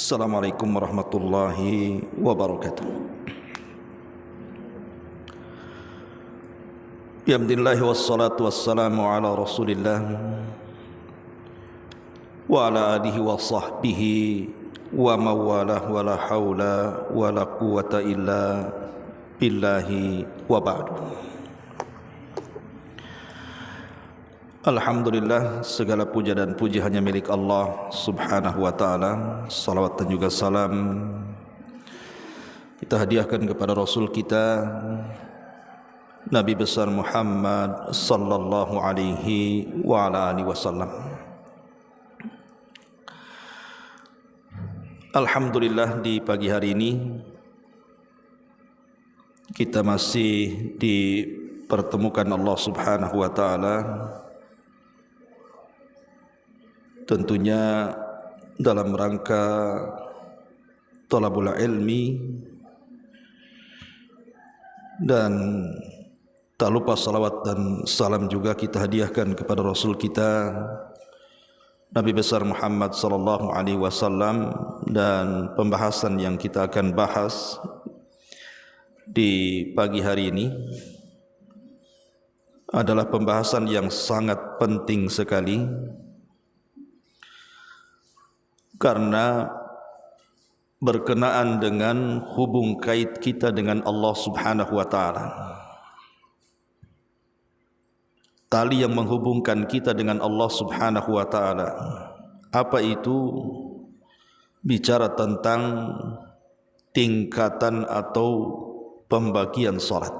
Assalamualaikum warahmatullahi wabarakatuh. Alhamdulillah wassalatu wassalamu ala Rasulillah wa ala alihi wa sahbihi wa mawalah wa la hawla wa la quwata illa billahi wa ba'du. Alhamdulillah, segala puja dan puji hanya milik Allah subhanahu wa ta'ala. Salawat dan juga salam kita hadiahkan kepada Rasul kita Nabi besar Muhammad sallallahu alaihi wa ala alihi wasallam. Alhamdulillah, di pagi hari ini kita masih dipertemukan Allah subhanahu wa ta'ala, tentunya dalam rangka thalabul ilmi, dan tak lupa salawat dan salam juga kita hadiahkan kepada Rasul kita Nabi besar Muhammad sallallahu alaihi wasallam. Dan pembahasan yang kita akan bahas di pagi hari ini adalah pembahasan yang sangat penting sekali, karena berkenaan dengan hubung kait kita dengan Allah subhanahu wa ta'ala. Tali yang menghubungkan kita dengan Allah subhanahu wa ta'ala, apa itu? Bicara tentang tingkatan atau pembagian salat.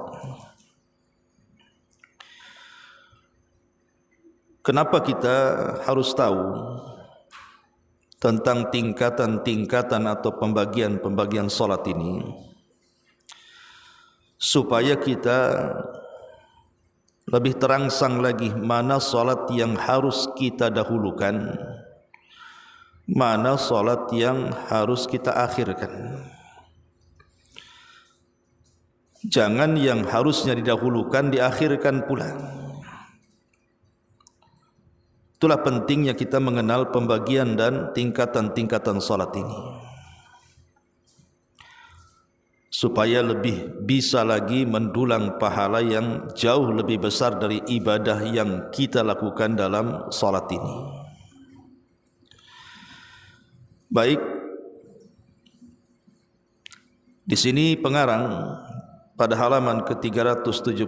Kenapa kita harus tahu tentang tingkatan-tingkatan atau pembagian-pembagian salat ini? Supaya kita lebih terangsang lagi mana salat yang harus kita dahulukan, mana salat yang harus kita akhirkan. Jangan yang harusnya didahulukan diakhirkan pula. Itulah pentingnya kita mengenal pembagian dan tingkatan-tingkatan salat ini, supaya lebih bisa lagi mendulang pahala yang jauh lebih besar dari ibadah yang kita lakukan dalam salat ini. Baik, di sini pengarang pada halaman ke-376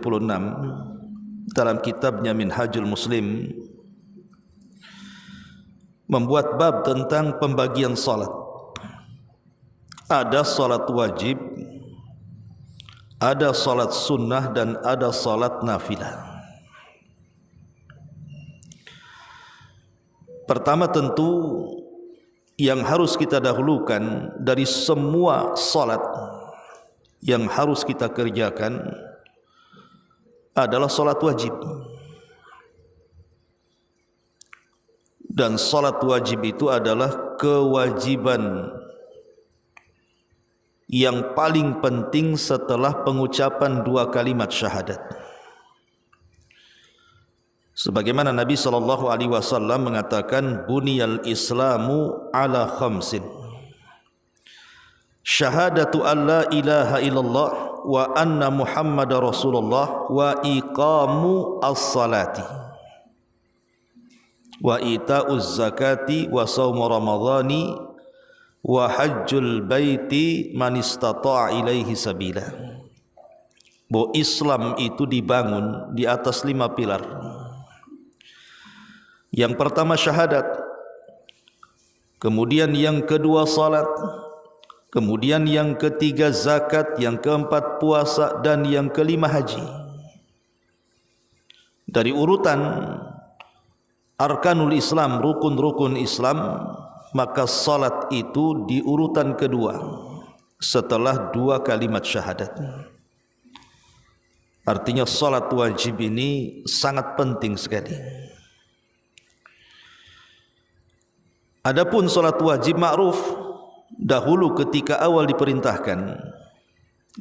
dalam kitabnya Minhajul Muslim membuat bab tentang pembagian salat. Ada salat wajib, ada salat sunnah, dan ada salat nafilah. Pertama, tentu yang harus kita dahulukan dari semua salat yang harus kita kerjakan adalah salat wajib. Dan salat wajib itu adalah kewajiban yang paling penting setelah pengucapan dua kalimat syahadat. Sebagaimana Nabi sallallahu alaihi wasallam mengatakan, buniyal islamu ala khamsin: syahadatu an la ilaha illallah wa anna muhammadar rasulullah wa iqamu as-salati wa ita'uz zakati wa shaum ramadhani wa hajjul baiti man istata'a ilaihi sabila. Bahwa Islam itu dibangun di atas 5 pilar. Yang pertama syahadat, kemudian yang kedua salat, kemudian yang ketiga zakat, yang keempat puasa, dan yang kelima haji. Dari urutan arkanul Islam, rukun-rukun Islam, maka salat itu di urutan kedua setelah dua kalimat syahadat. Artinya salat wajib ini sangat penting sekali. Adapun salat wajib ma'ruf, dahulu ketika awal diperintahkan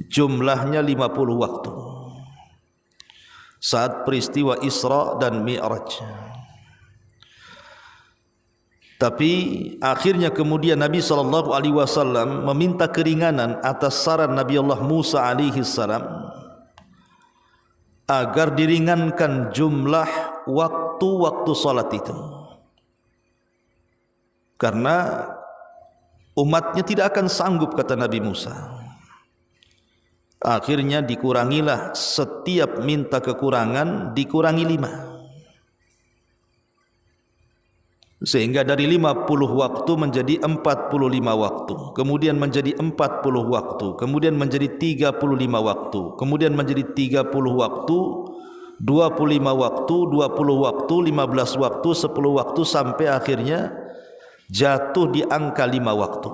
jumlahnya 50 waktu saat peristiwa Isra dan Mi'raj. Tapi akhirnya kemudian Nabi SAW meminta keringanan atas saran Nabi Allah Musa alaihi salam agar diringankan jumlah waktu-waktu salat itu, karena umatnya tidak akan sanggup, kata Nabi Musa. Akhirnya dikurangilah, setiap minta kekurangan dikurangi 5, sehingga dari 50 waktu menjadi 45 waktu, kemudian menjadi 40 waktu, kemudian menjadi 35 waktu, kemudian menjadi 30 waktu, 25 waktu, 20 waktu, 15 waktu, 10 waktu, sampai akhirnya jatuh di angka 5 waktu.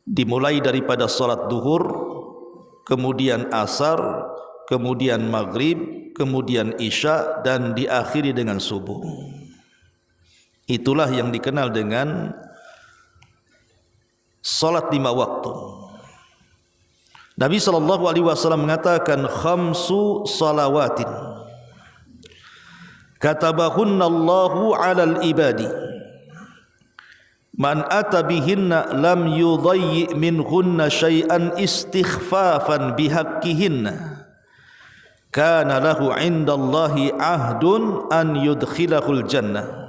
Dimulai daripada salat duhur, kemudian asar, kemudian maghrib, kemudian isya, dan diakhiri dengan subuh. Itulah yang dikenal dengan salat 5 waktu. Nabi SAW mengatakan 5 salawatin katabahunna Allahu 'alal ibadi man ata bihinna lam yudayyi minhunna syai'an istighfafan bihaqqihinna kana lahu 'indallahi 'ahdun an yudkhilahul jannah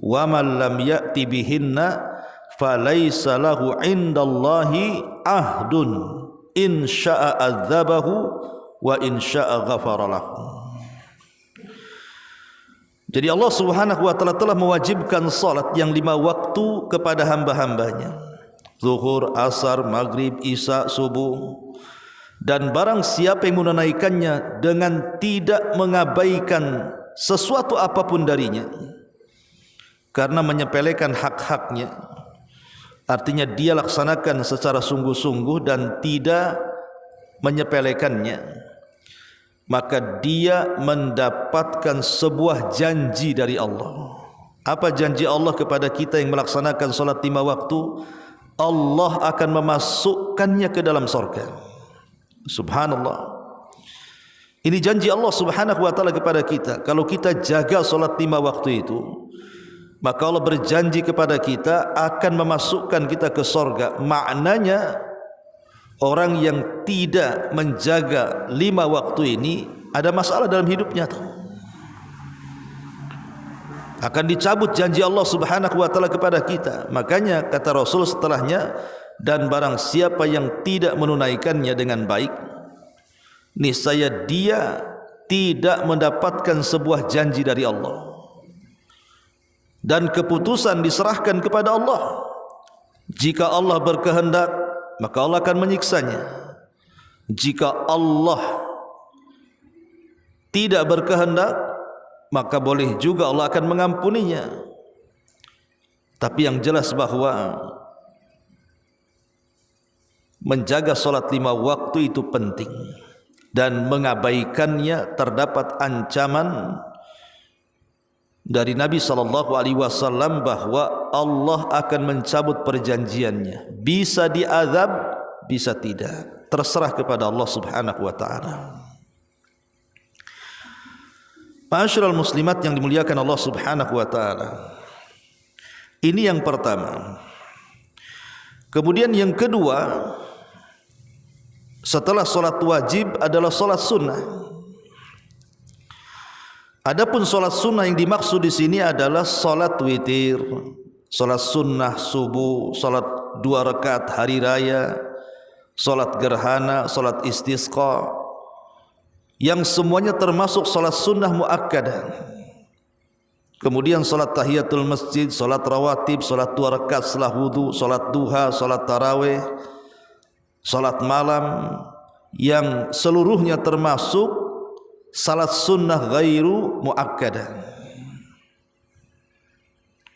wa man lam ya'ti bihinna falaysa lahu 'indallahi ahdun in syaa'a adzabahu wa in syaa'a ghafara lahu. Jadi Allah Subhanahu wa taala telah mewajibkan salat yang 5 waktu kepada hamba-hambanya, zuhur, asar, maghrib, isya, subuh. Dan barang siapa yang menunaikannya dengan tidak mengabaikan sesuatu apapun darinya, karena menyepelekan hak-haknya, artinya dia laksanakan secara sungguh-sungguh dan tidak menyepelekannya, maka dia mendapatkan sebuah janji dari Allah. Apa janji Allah kepada kita yang melaksanakan salat 5 waktu? Allah akan memasukkannya ke dalam surga. Subhanallah. Ini janji Allah Subhanahu wa taala kepada kita. Kalau kita jaga salat 5 waktu itu, maka Allah berjanji kepada kita akan memasukkan kita ke surga. Maknanya orang yang tidak menjaga 5 waktu ini ada masalah dalam hidupnya, akan dicabut janji Allah Subhanahu wa taala kepada kita. Makanya kata Rasul setelahnya, dan barang siapa yang tidak menunaikannya dengan baik, niscaya dia tidak mendapatkan sebuah janji dari Allah. Dan keputusan diserahkan kepada Allah. Jika Allah berkehendak, maka Allah akan menyiksanya. Jika Allah tidak berkehendak, maka boleh juga Allah akan mengampuninya. Tapi yang jelas bahwa menjaga salat 5 waktu itu penting, dan mengabaikannya terdapat ancaman dari Nabi SAW bahwa Allah akan mencabut perjanjiannya. Bisa diazab, bisa tidak, terserah kepada Allah Subhanahu wa taala. Ma'asyiral muslimat yang dimuliakan Allah Subhanahu wa taala. Ini yang pertama. Kemudian yang kedua, setelah salat wajib adalah salat sunnah. Adapun salat sunnah yang dimaksud di sini adalah salat witir, salat sunnah subuh, salat 2 rakaat hari raya, salat gerhana, salat istisqa, yang semuanya termasuk salat sunnah muakkadah. Kemudian salat tahiyatul masjid, salat rawatib, salat 2 rakaat setelah wudu, salat duha, salat tarawih, salat malam, yang seluruhnya termasuk salat sunnah ghairu muakkadah.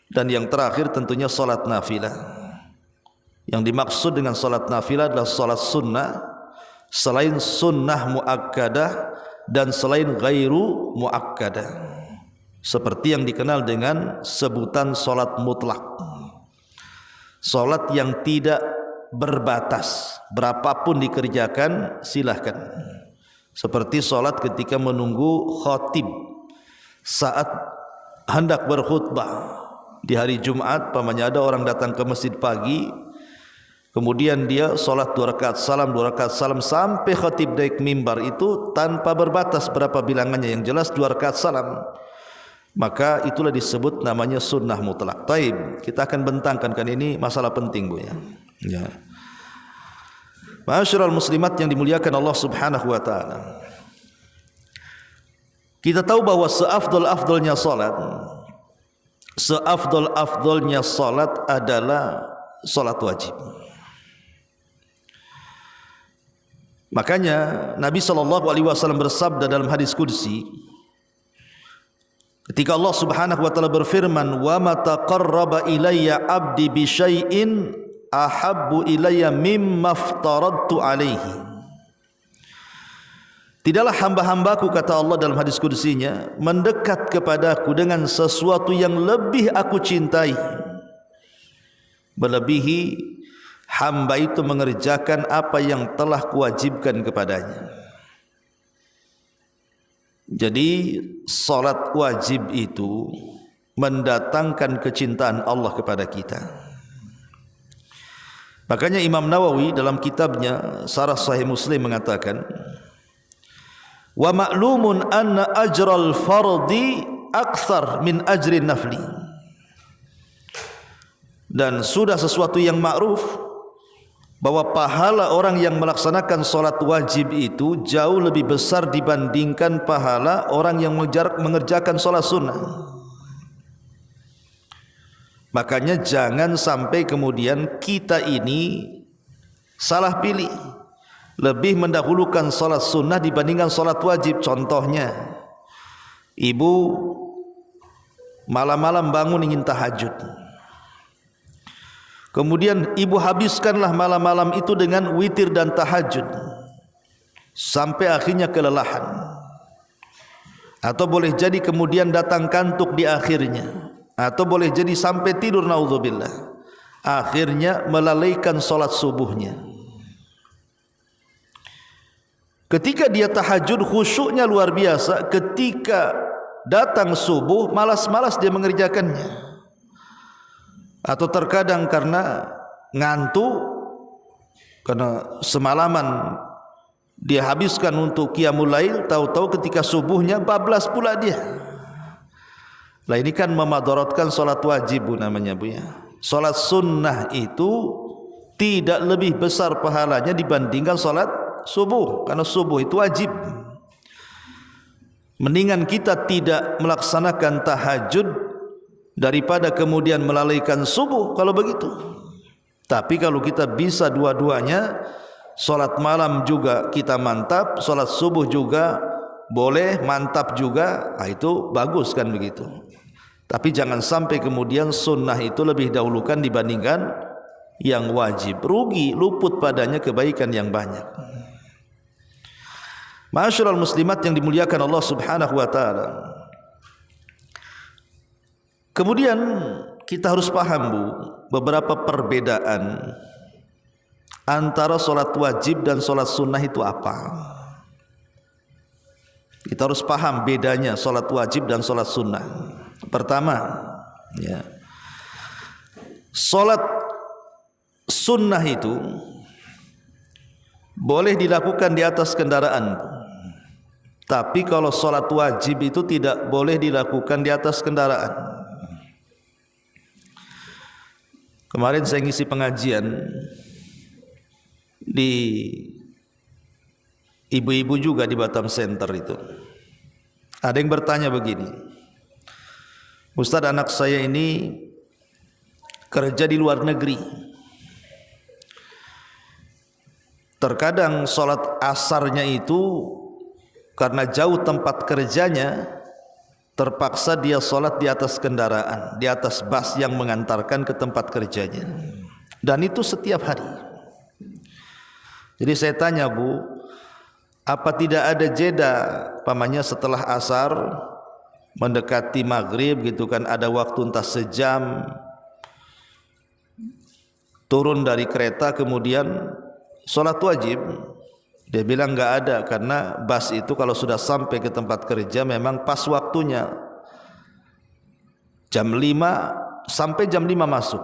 Dan yang terakhir tentunya salat nafilah. Yang dimaksud dengan salat nafilah adalah salat sunnah selain sunnah muakkadah dan selain ghairu muakkadah, seperti yang dikenal dengan sebutan salat mutlak. Salat yang tidak berbatas, berapapun dikerjakan silahkan. Seperti salat ketika menunggu khatib saat hendak berkhutbah, di hari Jumat, pamannya ada orang datang ke masjid pagi, kemudian dia solat 2 rakaat salam, 2 rakaat salam, sampai khatib naik mimbar itu tanpa berbatas berapa bilangannya, yang jelas 2 rakaat salam, maka itulah disebut namanya sunnah mutlak. Taib, kita akan bentangkan, kan ini masalah penting Bu ya. Ya. Ma'asyiral muslimat yang dimuliakan Allah Subhanahu wa taala. Kita tahu bahwa seafdal-afdalnya salat adalah salat wajib. Makanya Nabi SAW bersabda dalam hadis qudsi, ketika Allah Subhanahu wa taala berfirman, "Wa ma taqarraba ilayya 'abdi bi syai'in ahabbu ilayya mimma aftaradtu 'alaihi." Tidaklah hamba-hambaku, kata Allah dalam hadis qudsinya, mendekat kepadaku dengan sesuatu yang lebih aku cintai, melebihi hamba itu mengerjakan apa yang telah kuwajibkan kepadanya. Jadi salat wajib itu mendatangkan kecintaan Allah kepada kita. Makanya Imam Nawawi dalam kitabnya Syarah Sahih Muslim mengatakan, wa ma'lumun anna ajral fardi akthar min ajrin nafli. Dan sudah sesuatu yang ma'ruf bahwa pahala orang yang melaksanakan solat wajib itu jauh lebih besar dibandingkan pahala orang yang mengerjakan solat sunnah. Makanya jangan sampai kemudian kita ini salah pilih, lebih mendahulukan solat sunnah dibandingkan solat wajib. Contohnya, ibu malam-malam bangun ingin tahajud, kemudian ibu habiskanlah malam-malam itu dengan witir dan tahajud sampai akhirnya kelelahan, atau boleh jadi kemudian datang kantuk di akhirnya, atau boleh jadi sampai tidur, naudzubillah, akhirnya melalaikan solat subuhnya. Ketika dia tahajud khusyuknya luar biasa, ketika datang subuh malas-malas dia mengerjakannya. Atau terkadang karena ngantuk, karena semalaman dia habiskan untuk qiyamul lail, tahu-tahu ketika subuhnya bablas pula dia. Lah ini kan memadaratkan solat wajib Bu, namanya Bu ya. Solat sunnah itu tidak lebih besar pahalanya dibandingkan solat subuh, karena subuh itu wajib. Mendingan kita tidak melaksanakan tahajud daripada kemudian melalaikan subuh kalau begitu. Tapi kalau kita bisa dua-duanya, solat malam juga kita mantap, solat subuh juga boleh mantap juga, nah itu bagus kan begitu. Tapi jangan sampai kemudian sunnah itu lebih dahulukan dibandingkan yang wajib, rugi, luput padanya kebaikan yang banyak. Ma'asyiral muslimat yang dimuliakan Allah Subhanahu wa taala. Kemudian kita harus paham Bu, beberapa perbedaan antara solat wajib dan solat sunnah itu apa. Kita harus paham bedanya solat wajib dan solat sunnah. Pertama, ya, solat sunnah itu boleh dilakukan di atas kendaraan, tapi kalau solat wajib itu tidak boleh dilakukan di atas kendaraan. Kemarin saya ngisi pengajian di ibu-ibu juga di Batam Center itu. Ada yang bertanya begini, Ustaz, anak saya ini kerja di luar negeri. Terkadang solat asarnya itu karena jauh tempat kerjanya, terpaksa dia solat di atas kendaraan, di atas bus yang mengantarkan ke tempat kerjanya. Dan itu setiap hari. Jadi saya tanya Bu, apa tidak ada jeda pamannya setelah asar mendekati maghrib gitu kan, ada waktu entah sejam turun dari kereta kemudian solat wajib? Dia bilang enggak ada, karena bus itu kalau sudah sampai ke tempat kerja memang pas waktunya jam 5 sampai jam 5 masuk.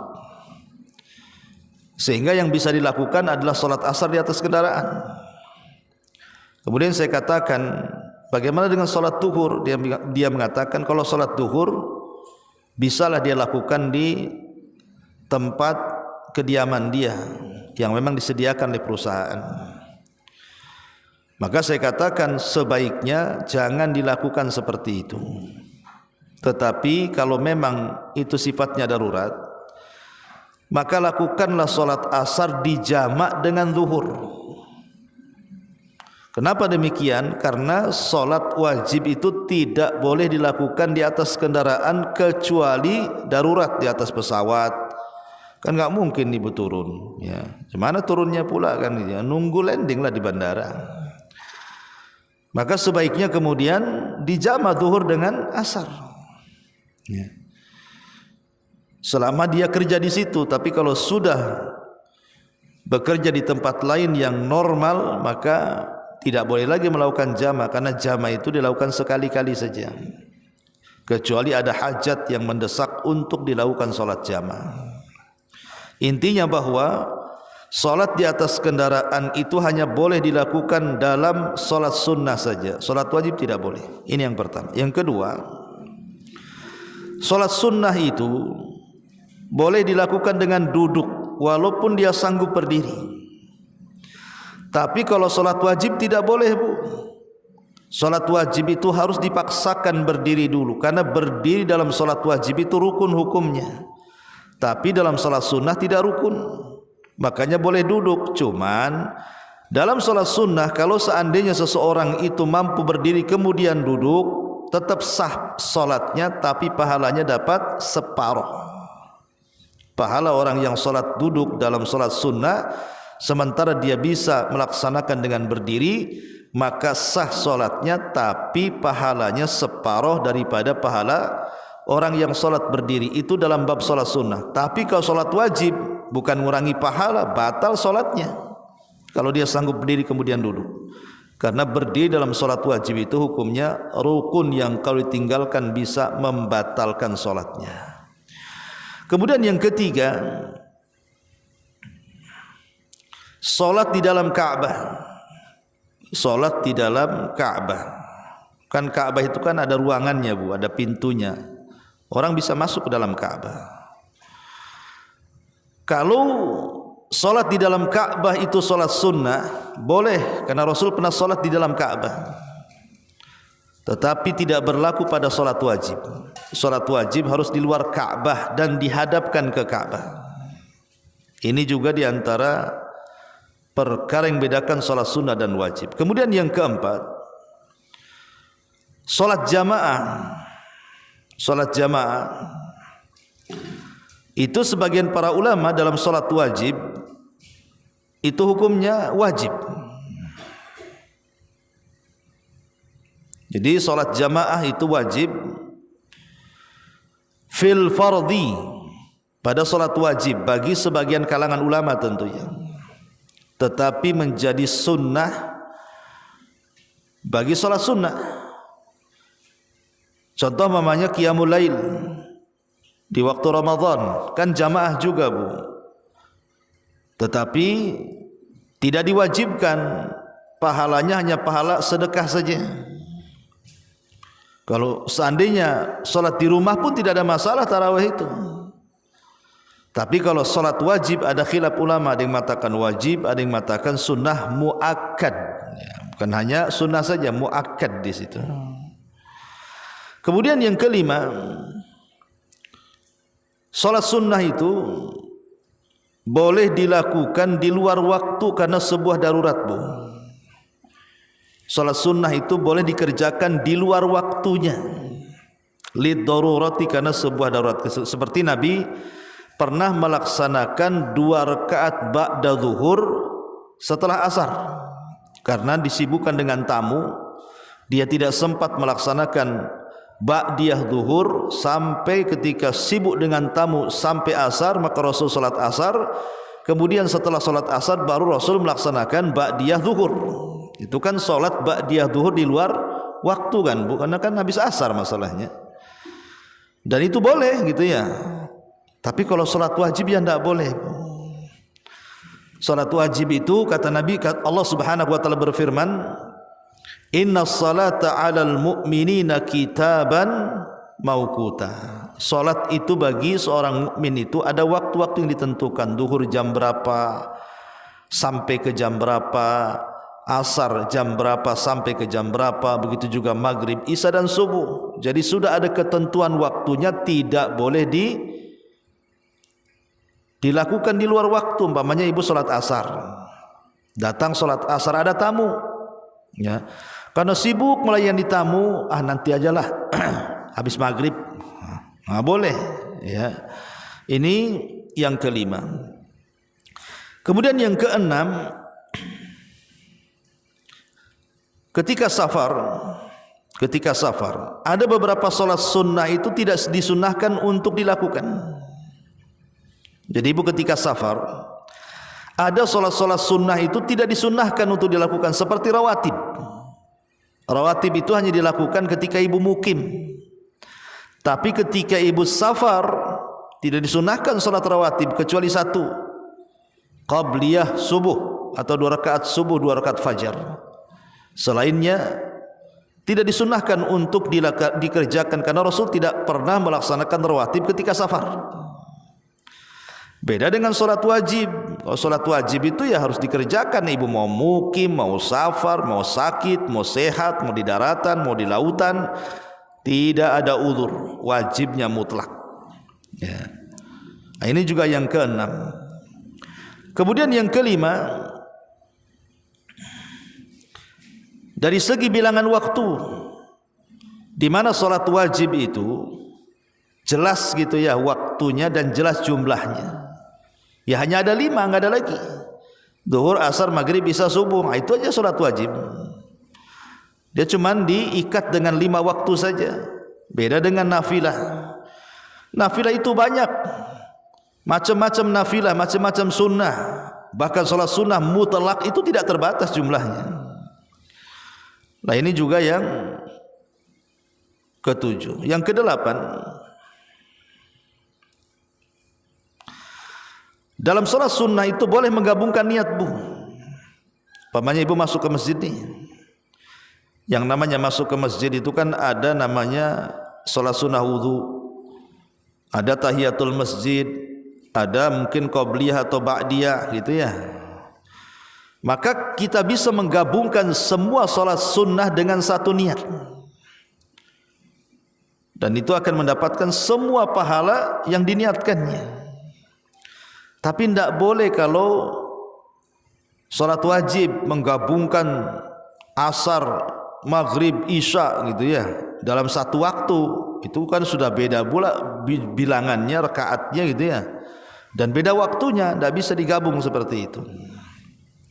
Sehingga yang bisa dilakukan adalah solat asar di atas kendaraan. Kemudian saya katakan, bagaimana dengan solat duhur? Dia mengatakan kalau solat duhur bisalah dia lakukan di tempat kediaman dia yang memang disediakan oleh perusahaan. Maka saya katakan sebaiknya jangan dilakukan seperti itu. Tetapi kalau memang itu sifatnya darurat, maka lakukanlah solat asar dijamak dengan zuhur. Kenapa demikian? Karena solat wajib itu tidak boleh dilakukan di atas kendaraan kecuali darurat, di atas pesawat. Kan nggak mungkin ibu turun. Ya, gimana turunnya pula kan? Ya, nunggu landing lah di bandara. Maka sebaiknya kemudian dijamak zuhur dengan asar. Ya. Selama dia kerja di situ, tapi kalau sudah bekerja di tempat lain yang normal, maka tidak boleh lagi melakukan jamak, karena jamak itu dilakukan sekali-kali saja. Kecuali ada hajat yang mendesak untuk dilakukan solat jamak. Intinya bahwa solat di atas kendaraan itu hanya boleh dilakukan dalam solat sunnah saja. Solat wajib tidak boleh. Ini yang pertama. Yang kedua, solat sunnah itu boleh dilakukan dengan duduk walaupun dia sanggup berdiri. Tapi kalau solat wajib tidak boleh, Bu. Solat wajib itu harus dipaksakan berdiri dulu, karena berdiri dalam solat wajib itu rukun hukumnya. Tapi dalam solat sunnah tidak rukun. Makanya boleh duduk. Cuman dalam solat sunnah, kalau seandainya seseorang itu mampu berdiri kemudian duduk, tetap sah solatnya, tapi pahalanya dapat separuh. Pahala orang yang solat duduk dalam solat sunnah, sementara dia bisa melaksanakan dengan berdiri, maka sah solatnya, tapi pahalanya separuh daripada pahala orang yang solat berdiri. Itu dalam bab solat sunnah. Tapi kalau solat wajib, bukan mengurangi pahala, batal solatnya kalau dia sanggup berdiri kemudian duduk. Karena berdiri dalam solat wajib itu hukumnya rukun yang kalau ditinggalkan bisa membatalkan solatnya. Kemudian yang ketiga, solat di dalam Ka'bah. Solat di dalam Ka'bah. Kan Ka'bah itu kan ada ruangannya, Bu, ada pintunya. Orang bisa masuk ke dalam Ka'bah. Kalau solat di dalam Ka'bah itu solat sunnah, boleh, karena Rasul pernah solat di dalam Ka'bah. Tetapi tidak berlaku pada solat wajib. Solat wajib harus di luar Ka'bah dan dihadapkan ke Ka'bah. Ini juga diantara perkara yang membedakan solat sunnah dan wajib. Kemudian yang keempat, solat jamaah. Solat jamaah itu sebagian para ulama dalam solat wajib itu hukumnya wajib. Jadi solat jamaah itu wajib fil fardhi, pada solat wajib bagi sebagian kalangan ulama tentunya, tetapi menjadi sunnah bagi solat sunnah. Contoh mamanya qiyamul lail di waktu Ramadan, kan jamaah juga, Bu, tetapi tidak diwajibkan, pahalanya hanya pahala sedekah saja. Kalau seandainya solat di rumah pun tidak ada masalah tarawih itu. Tapi kalau solat wajib ada khilaf ulama, ada yang mengatakan wajib, ada yang mengatakan sunnah muakkad. Ya, bukan hanya sunnah saja, muakkad di situ. Kemudian yang kelima, solat sunnah itu boleh dilakukan di luar waktu karena sebuah darurat, Bu. Salat sunnah itu boleh dikerjakan di luar waktunya, lid darurati, karena sebuah darurat. Seperti Nabi pernah melaksanakan 2 rakaat ba'da zuhur setelah asar, karena disibukkan dengan tamu, dia tidak sempat melaksanakan ba'diyah zuhur sampai ketika sibuk dengan tamu sampai asar, maka Rasul salat asar. Kemudian setelah salat asar baru Rasul melaksanakan ba'diyah zuhur. Itu kan salat ba'diyah zuhur di luar waktu kan, bukan kan habis asar masalahnya. Dan itu boleh gitu ya. Tapi kalau solat wajib ya tidak boleh. Solat wajib itu kata Nabi, Allah Subhanahu wa taala berfirman, "Inna salata 'alal mu'minina kitaban mauquta." Salat itu bagi seorang mukmin itu ada waktu-waktu yang ditentukan. Duhur jam berapa sampai ke jam berapa, asar jam berapa sampai ke jam berapa, begitu juga maghrib, isya dan subuh. Jadi sudah ada ketentuan waktunya, tidak boleh dilakukan di luar waktu. Umpamanya ibu salat asar, datang salat asar ada tamu, ya, karena sibuk melayani tamu, nanti ajalah habis maghrib, nggak boleh, ya. Ini yang kelima. Kemudian yang keenam, ketika safar ada beberapa solat sunnah itu tidak disunahkan untuk dilakukan. Jadi ibu ketika safar ada solat-solat sunnah itu tidak disunahkan untuk dilakukan, seperti rawatib. Rawatib itu hanya dilakukan ketika ibu mukim. Tapi ketika ibu safar tidak disunahkan solat rawatib kecuali satu, qabliyah subuh atau 2 rakaat subuh, 2 rakaat fajar. Selainnya tidak disunahkan untuk dikerjakan, karena Rasul tidak pernah melaksanakan rawatib ketika safar. Beda dengan solat wajib. Kalau solat wajib itu ya harus dikerjakan. Ibu mau mukim, mau safar, mau sakit, mau sehat, mau di daratan, mau di lautan, tidak ada uzur, wajibnya mutlak, ya. Nah, ini juga yang keenam. Kemudian yang kelima, dari segi bilangan waktu, di mana solat wajib itu jelas gitu ya waktunya dan jelas jumlahnya. Ya hanya ada 5, nggak ada lagi. Duhur, asar, maghrib, isya, subuh. Nah, itu aja solat wajib. Dia cuman diikat dengan 5 waktu saja. Beda dengan nafilah. Nafilah itu banyak, macam-macam nafilah, macam-macam sunnah. Bahkan solat sunnah mutlak itu tidak terbatas jumlahnya. Nah, ini juga yang ketujuh. Yang kedelapan, dalam solat sunnah itu boleh menggabungkan niat bu. Umpamanya ibu masuk ke masjid nih, yang namanya masuk ke masjid itu kan ada namanya solat sunnah wudu, ada tahiyatul masjid, ada mungkin qabliyah atau ba'diyah gitu ya. Maka kita bisa menggabungkan semua solat sunnah dengan satu niat, dan itu akan mendapatkan semua pahala yang diniatkannya. Tapi tidak boleh kalau solat wajib menggabungkan asar, maghrib, isya gitu ya dalam satu waktu. Itu kan sudah beda pula bilangannya, rakaatnya gitu ya, dan beda waktunya, tidak bisa digabung seperti itu.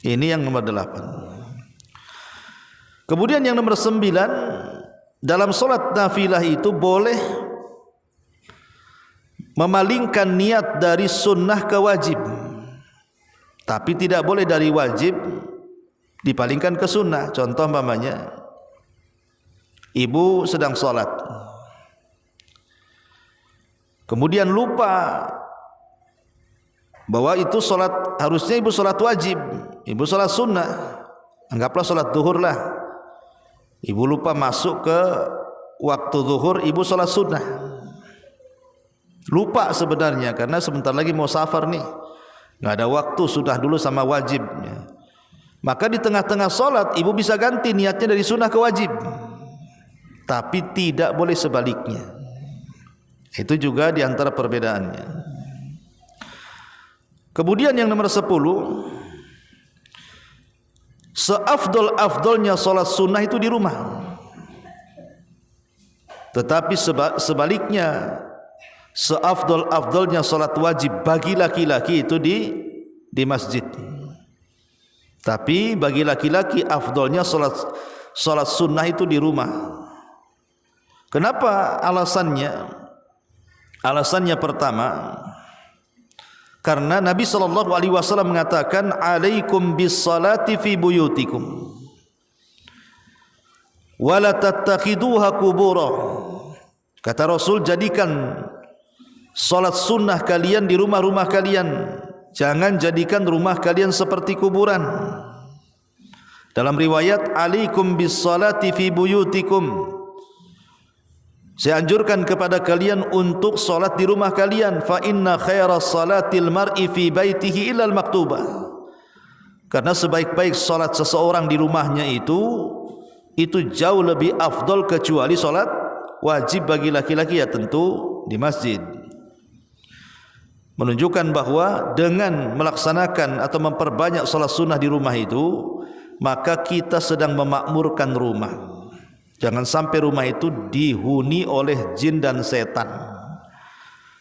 Ini yang nomor 8. Kemudian yang nomor 9, dalam solat nafilah itu boleh memalingkan niat dari sunnah ke wajib, tapi tidak boleh dari wajib dipalingkan ke sunnah. Contoh umpamanya ibu sedang sholat, kemudian lupa bahwa itu sholat, harusnya ibu sholat wajib, ibu sholat sunnah, anggaplah sholat zuhur lah, ibu lupa masuk ke waktu zuhur, ibu sholat sunnah. Lupa sebenarnya karena sebentar lagi mau safar nih, nggak ada waktu, sudah dulu sama wajib. Maka di tengah-tengah solat ibu bisa ganti niatnya dari sunnah ke wajib, tapi tidak boleh sebaliknya. Itu juga diantara perbedaannya. Kemudian yang nomor 10, seafdol-afdolnya solat sunnah itu di rumah, tetapi sebaliknya seafdol-afdolnya solat wajib bagi laki-laki itu di masjid. Tapi bagi laki-laki afdolnya solat sunnah itu di rumah. Kenapa alasannya? Alasannya pertama, karena Nabi SAW mengatakan, alaikum bis salati fi buyutikum wala tattakhiduha qubura. Kata Rasul, jadikan salat sunnah kalian di rumah-rumah kalian. Jangan jadikan rumah kalian seperti kuburan. Dalam riwayat, alaikum bis salati fi buyutikum. Saya anjurkan kepada kalian untuk salat di rumah kalian. Fa inna khairas salatil mar'i fi baitihi illa al-maktubah. Karena sebaik-baik salat seseorang di rumahnya itu jauh lebih afdal kecuali salat wajib bagi laki-laki, ya tentu di masjid. Menunjukkan bahwa dengan melaksanakan atau memperbanyak salat sunnah di rumah itu, maka kita sedang memakmurkan rumah. Jangan sampai rumah itu dihuni oleh jin dan setan.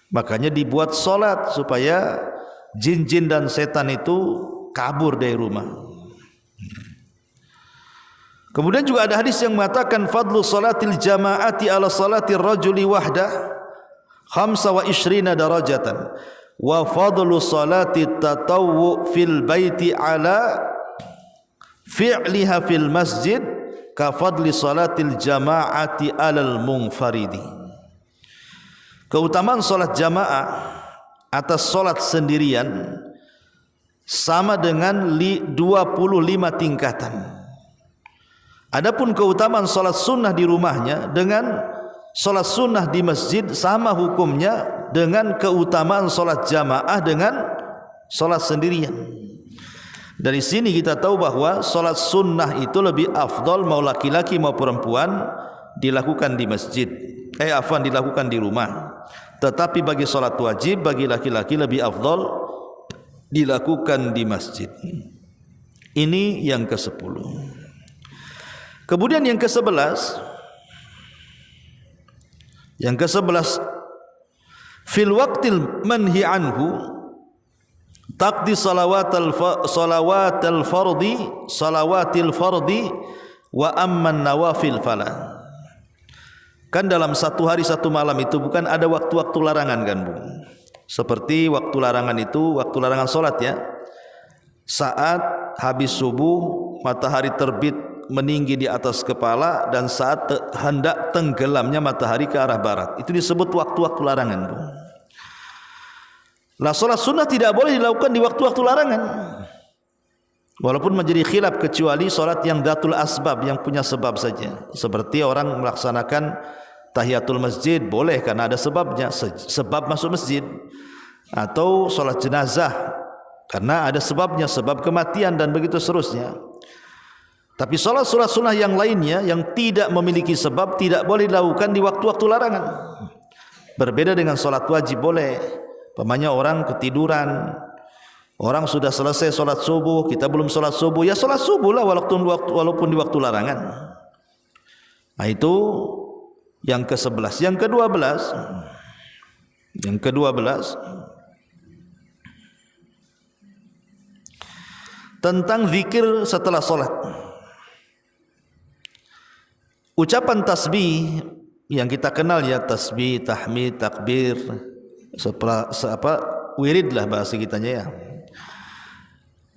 Makanya dibuat salat supaya jin-jin dan setan itu kabur dari rumah. Kemudian juga ada hadis yang mengatakan fadlu salatil jama'ati ala salatir rajuli wahdah 25 darajatan. Wa fadlu salati tatawwu fil baiti ala fi'liha fil masjid ka fadli salatil jama'ati alal munfaridi. Keutamaan salat jamaah atas salat sendirian sama dengan 25 tingkatan. Adapun keutamaan salat sunnah di rumahnya dengan salat sunnah di masjid sama hukumnya dengan keutamaan salat jamaah dengan salat sendirian. Dari sini kita tahu bahwa salat sunnah itu lebih afdal mau laki-laki mau perempuan dilakukan di masjid. Dilakukan di rumah. Tetapi bagi salat wajib bagi laki-laki lebih afdal dilakukan di masjid. Ini yang ke-10. Kemudian yang ke-11, fil waqtil manhi anhu taqdi salawatil fardi wa amman nawafil fala. Kan dalam satu hari satu malam itu bukan ada waktu-waktu larangan kan Bu? Seperti waktu larangan itu waktu larangan salat ya. Saat habis subuh matahari terbit meninggi di atas kepala dan saat hendak tenggelamnya matahari ke arah barat. Itu disebut waktu-waktu larangan Bu. Nah, salat sunnah tidak boleh dilakukan di waktu-waktu larangan. Walaupun menjadi khilaf kecuali salat yang datul asbab, yang punya sebab saja. Seperti orang melaksanakan tahiyatul masjid boleh karena ada sebabnya, sebab masuk masjid. Atau salat jenazah karena ada sebabnya, sebab kematian dan begitu seterusnya. Tapi salat sunnah yang lainnya yang tidak memiliki sebab tidak boleh dilakukan di waktu-waktu larangan. Berbeda dengan salat wajib boleh. Pamannya orang ketiduran, orang sudah selesai salat subuh, kita belum salat subuh, ya salat subuh lah walaupun di waktu larangan. Nah itu yang ke-11. Yang ke-12 tentang zikir setelah salat. Ucapan tasbih yang kita kenal ya, tasbih, tahmid, takbir, wirid lah bahasa kitanya ya.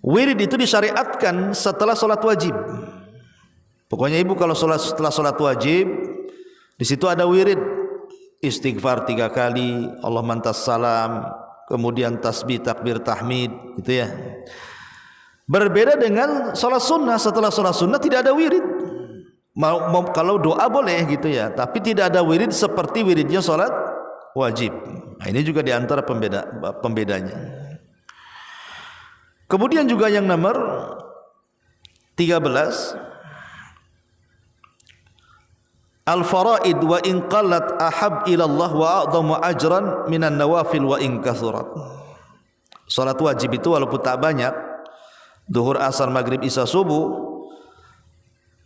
Wirid itu disyariatkan setelah salat wajib. Pokoknya ibu kalau setelah salat wajib, di situ ada wirid, istighfar 3 kali, Allah mantas salam, kemudian tasbih, takbir, tahmid, gitu ya. Berbeda dengan salat sunnah, setelah salat sunnah tidak ada wirid. Kalau doa boleh gitu ya, tapi tidak ada wirid seperti wiridnya salat wajib. Nah, ini juga diantara pembedanya. Kemudian juga yang nomor 13, al-faraid wa in qallat ahab ila Allah wa a'dhamu ajran minan nawafil wa in kathurat. Salat wajib itu walaupun tak banyak, zuhur, asar, maghrib, isya, subuh,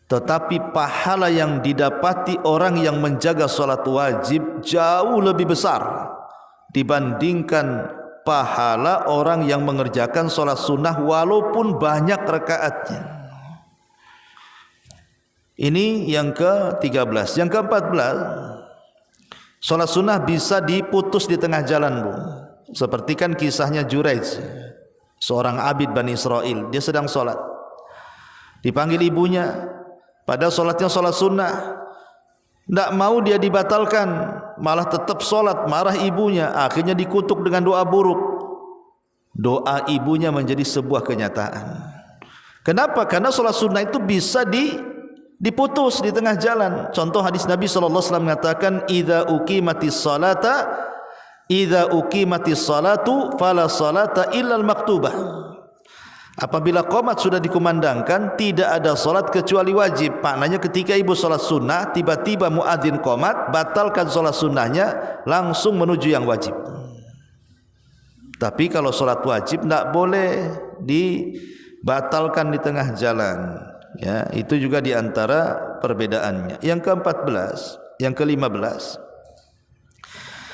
tetapi pahala yang didapati orang yang menjaga salat wajib jauh lebih besar dibandingkan pahala orang yang mengerjakan salat sunnah walaupun banyak rakaatnya. Ini yang ke-13. Yang ke-14, salat sunnah bisa diputus di tengah jalan Bu. Seperti kan kisahnya Juraij, seorang abid Bani Israel. Dia sedang salat, dipanggil ibunya, padahal salatnya salat sunnah. tidak mau dia dibatalkan, malah tetap sholat, marah ibunya, akhirnya dikutuk dengan doa buruk. Doa ibunya menjadi sebuah kenyataan. Kenapa? Karena sholat sunnah itu bisa diputus di tengah jalan. Contoh hadis Nabi SAW mengatakan, idza uqimatis salatu fala salata illal maktubah. Apabila qomat sudah dikumandangkan, tidak ada solat kecuali wajib. Maknanya ketika ibu solat sunnah, tiba-tiba muadzin qomat, batalkan solat sunnahnya, langsung menuju yang wajib. Tapi kalau solat wajib tidak boleh dibatalkan di tengah jalan. Ya, itu juga diantara perbedaannya. Yang ke-14, yang ke-15,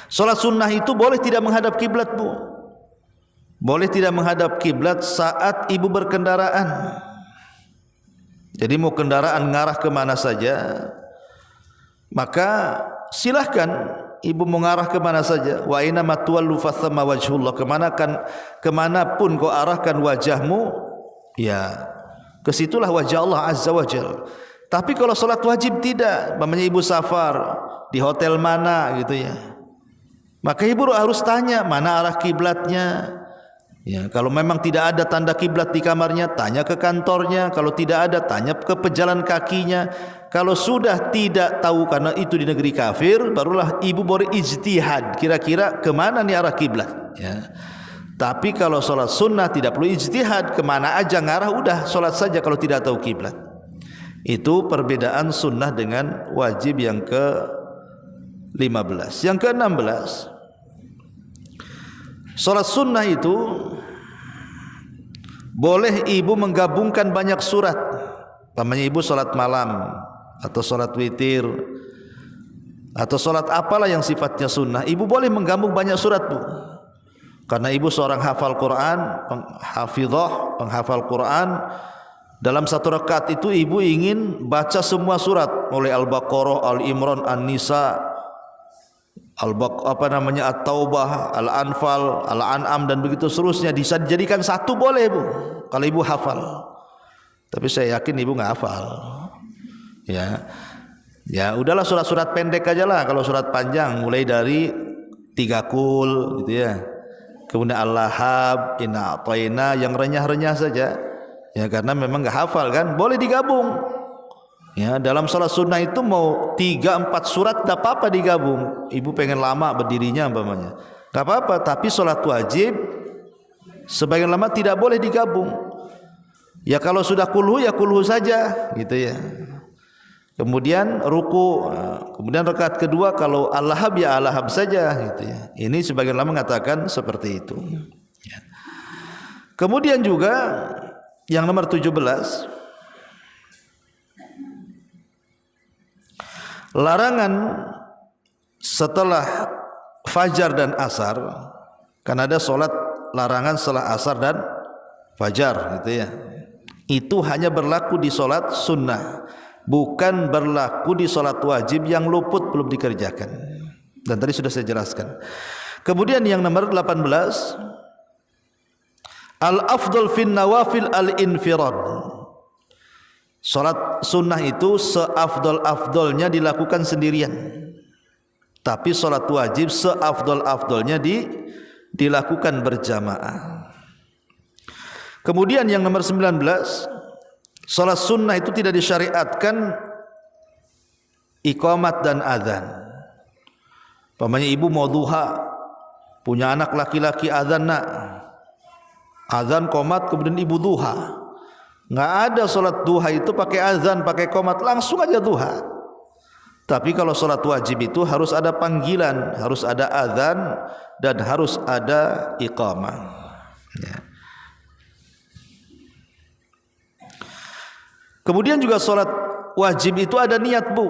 solat sunnah itu boleh tidak menghadap kiblat, Bu. Boleh tidak menghadap kiblat saat ibu berkendaraan. Jadi mau kendaraan ngarah ke mana saja, maka silahkan ibu mengarah ke mana saja. Wa inna ma tuwallu fathamma wajhullah. Kemanapun kau arahkan wajahmu, ya kesitulah wajah Allah Azza wa Jalla. Tapi kalau solat wajib tidak, namanya ibu safar di hotel mana gitu ya, maka ibu harus tanya mana arah kiblatnya. Ya, kalau memang tidak ada tanda kiblat di kamarnya, tanya ke kantornya. Kalau tidak ada, tanya ke pejalan kakinya. Kalau sudah tidak tahu karena itu di negeri kafir, barulah ibu boleh ijtihad. Kira-kira kemana nih arah kiblat? Ya. Tapi kalau solat sunnah tidak perlu ijtihad, kemana aja ngarah udah solat saja kalau tidak tahu kiblat. Itu perbedaan sunnah dengan wajib yang ke-15. Yang ke-16, solat sunnah itu boleh ibu menggabungkan banyak surat. Namanya ibu solat malam atau solat witir atau solat apalah yang sifatnya sunnah, ibu boleh menggabung banyak surat, Bu. Karena ibu seorang hafal Quran, penghafidhah, penghafal Quran. Dalam satu rakaat itu ibu ingin baca semua surat, mulai Al-Baqarah, Al-Imran, An-Nisa, At-Taubah, Al-Anfal, Al-An'am dan begitu seterusnya. Bisa dijadikan satu boleh, Bu, kalau ibu hafal. Tapi saya yakin ibu nggak hafal. Ya udahlah surat-surat pendek aja lah. Kalau surat panjang mulai dari 3 kul gitu ya. Kemudian Al-Lahab, Inna A'tayna, yang renyah-renyah saja. Ya karena memang nggak hafal kan, boleh digabung. Ya, dalam salat sunnah itu mau 3-4 surat tidak apa-apa digabung. Ibu pengen lama berdirinya umpamanya, tidak apa-apa. Tapi salat wajib sebagian lama tidak boleh digabung. Ya kalau sudah kulhu ya kulhu saja gitu ya. Kemudian ruku, kemudian rakaat kedua kalau al-lahab ya al-lahab saja gitu ya. Ini sebagian lama mengatakan seperti itu. Ya. Kemudian juga yang nomor 17, larangan setelah fajar dan asar. Kan ada solat larangan setelah asar dan fajar gitu ya. Itu hanya berlaku di solat sunnah, bukan berlaku di solat wajib yang luput belum dikerjakan. Dan tadi sudah saya jelaskan. Kemudian yang nomor 18, al-afdal fin nawafil al-infirad. Salat sunnah itu seafdol-afdolnya dilakukan sendirian. Tapi salat wajib seafdol-afdolnya dilakukan berjamaah. Kemudian yang nomor 19, salat sunnah itu tidak disyariatkan iqamat dan azan. Pamannya ibu mau duha, punya anak laki-laki, azan nak, azan qomat, kemudian ibu duha. Nggak ada solat duha itu pakai azan, pakai qomat, langsung aja duha. Tapi kalau solat wajib itu harus ada panggilan, harus ada azan dan harus ada iqamah. Ya. Kemudian juga solat wajib itu ada niat, Bu.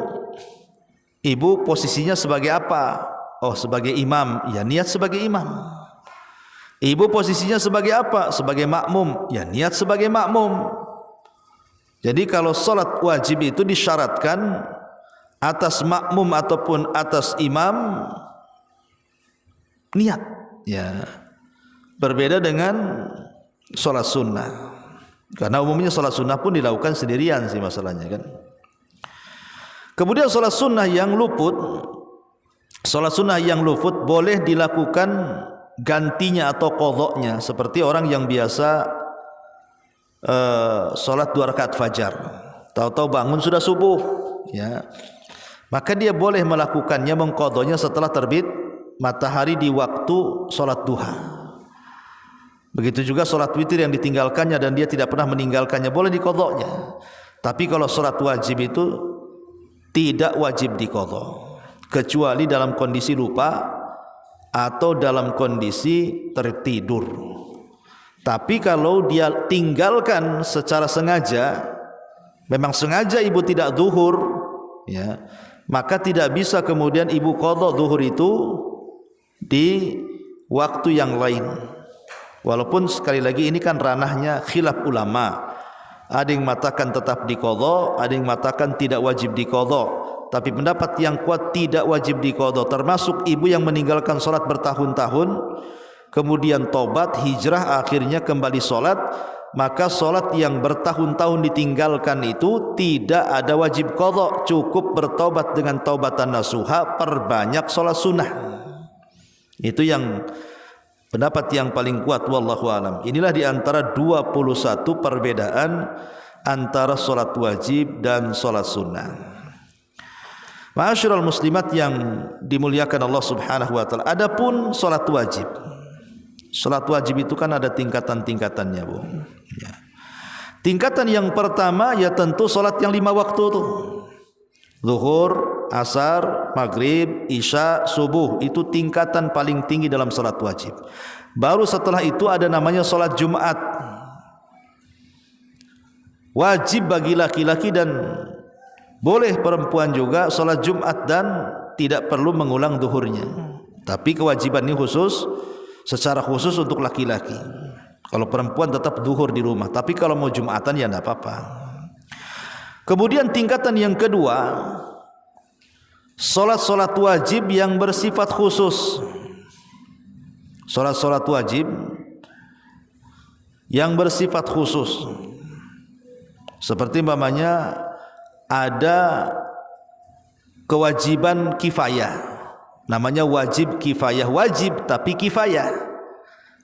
Ibu posisinya sebagai apa? Oh, sebagai imam, ya niat sebagai imam. Ibu posisinya sebagai apa? Sebagai makmum, ya niat sebagai makmum. Jadi kalau solat wajib itu disyaratkan atas makmum ataupun atas imam niat, ya berbeda dengan solat sunnah. Karena umumnya solat sunnah pun dilakukan sendirian sih masalahnya kan. Kemudian salat sunnah yang luput, boleh dilakukan gantinya atau qadha'nya, seperti orang yang biasa salat 2 rakaat fajar, tahu-tahu bangun sudah subuh, ya, maka dia boleh melakukannya, mengqadha'nya setelah terbit matahari di waktu salat duha. Begitu juga salat witir yang ditinggalkannya dan dia tidak pernah meninggalkannya, boleh diqadha'nya. Tapi kalau salat wajib itu tidak wajib diqadha, kecuali dalam kondisi lupa atau dalam kondisi tertidur. Tapi kalau dia tinggalkan secara sengaja, memang sengaja ibu tidak zuhur, ya, maka tidak bisa kemudian ibu qadha zuhur itu di waktu yang lain. Walaupun sekali lagi ini kan ranahnya khilaf ulama. Ada yang mengatakan tetap diqadha, ada yang mengatakan tidak wajib diqadha. Tapi pendapat yang kuat tidak wajib diqadha, termasuk ibu yang meninggalkan salat bertahun-tahun, kemudian tobat, hijrah, akhirnya kembali salat, maka salat yang bertahun-tahun ditinggalkan itu tidak ada wajib qadha, cukup bertobat dengan taubatan nasuha, perbanyak salat sunnah. Itu yang pendapat yang paling kuat, wallahu alam. Inilah di antara 21 perbedaan antara salat wajib dan salat sunnah. Ma'asyiral muslimat yang dimuliakan Allah Subhanahu wa taala, adapun salat wajib. Salat wajib itu kan ada tingkatan-tingkatannya, Bu. Ya. Tingkatan yang pertama ya tentu salat yang 5 waktu tuh. Zuhur, asar, maghrib, isya, subuh, itu tingkatan paling tinggi dalam salat wajib. Baru setelah itu ada namanya salat Jumat. Wajib bagi laki-laki dan boleh perempuan juga salat Jumat dan tidak perlu mengulang zuhurnya. Tapi kewajiban ini khusus, secara khusus untuk laki-laki. Kalau perempuan tetap zuhur di rumah, tapi kalau mau Jumatan ya tidak apa-apa. Kemudian tingkatan yang kedua, salat-salat wajib yang bersifat khusus. Salat-salat wajib yang bersifat khusus, seperti umpamanya ada kewajiban kifayah, namanya wajib kifayah, wajib tapi kifayah.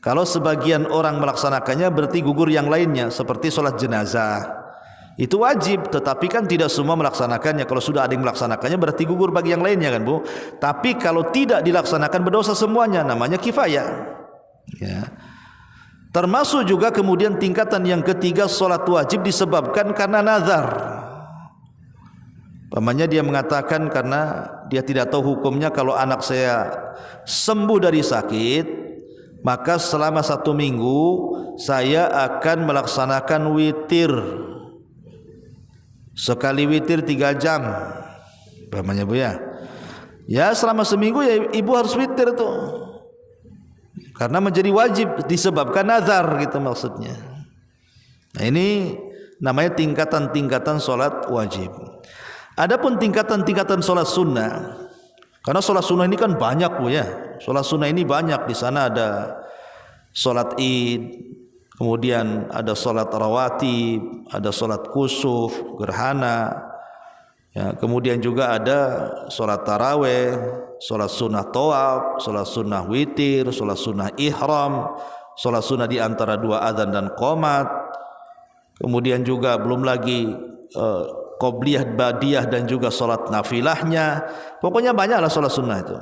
Kalau sebagian orang melaksanakannya berarti gugur yang lainnya, seperti salat jenazah. Itu wajib, tetapi kan tidak semua melaksanakannya. Kalau sudah ada yang melaksanakannya berarti gugur bagi yang lainnya kan, Bu. Tapi kalau tidak dilaksanakan berdosa semuanya, namanya kifayah. Ya. Termasuk juga kemudian tingkatan yang ketiga, salat wajib disebabkan karena nazar. Pamannya dia mengatakan karena dia tidak tahu hukumnya, kalau anak saya sembuh dari sakit, maka selama 1 minggu saya akan melaksanakan witir. Sekali witir 3 jam, pamannya, Bu, ya. Ya selama seminggu ya ibu harus witir tuh, karena menjadi wajib disebabkan nazar gitu maksudnya. Nah ini namanya tingkatan-tingkatan salat wajib. Adapun tingkatan-tingkatan salat sunnah, karena salat sunnah ini kan banyak, Bu, ya. Salat sunnah ini banyak. Di sana ada salat Id, kemudian ada salat rawatib, ada salat kusuf, gerhana, ya, kemudian juga ada salat taraweh, salat sunnah tawaf, salat sunnah witir, salat sunnah ihram, salat sunnah di antara 2 adzan dan qomat. Kemudian juga belum lagi qobliyah, badiyah dan juga salat nafilahnya. Pokoknya banyaklah salat sunnah itu.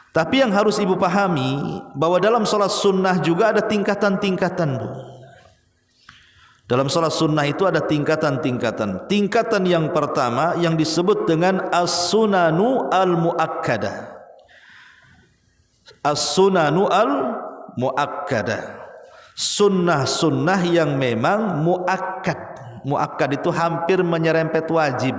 Tapi yang harus ibu pahami bahwa dalam salat sunnah juga ada tingkatan-tingkatan, Bu. Dalam salat sunnah itu ada tingkatan-tingkatan. Tingkatan yang pertama yang disebut dengan as-sunanu al-muakkadah. As-sunanu al-muakkadah. Sunnah-sunnah yang memang muakkad. Muakkad itu hampir menyerempet wajib.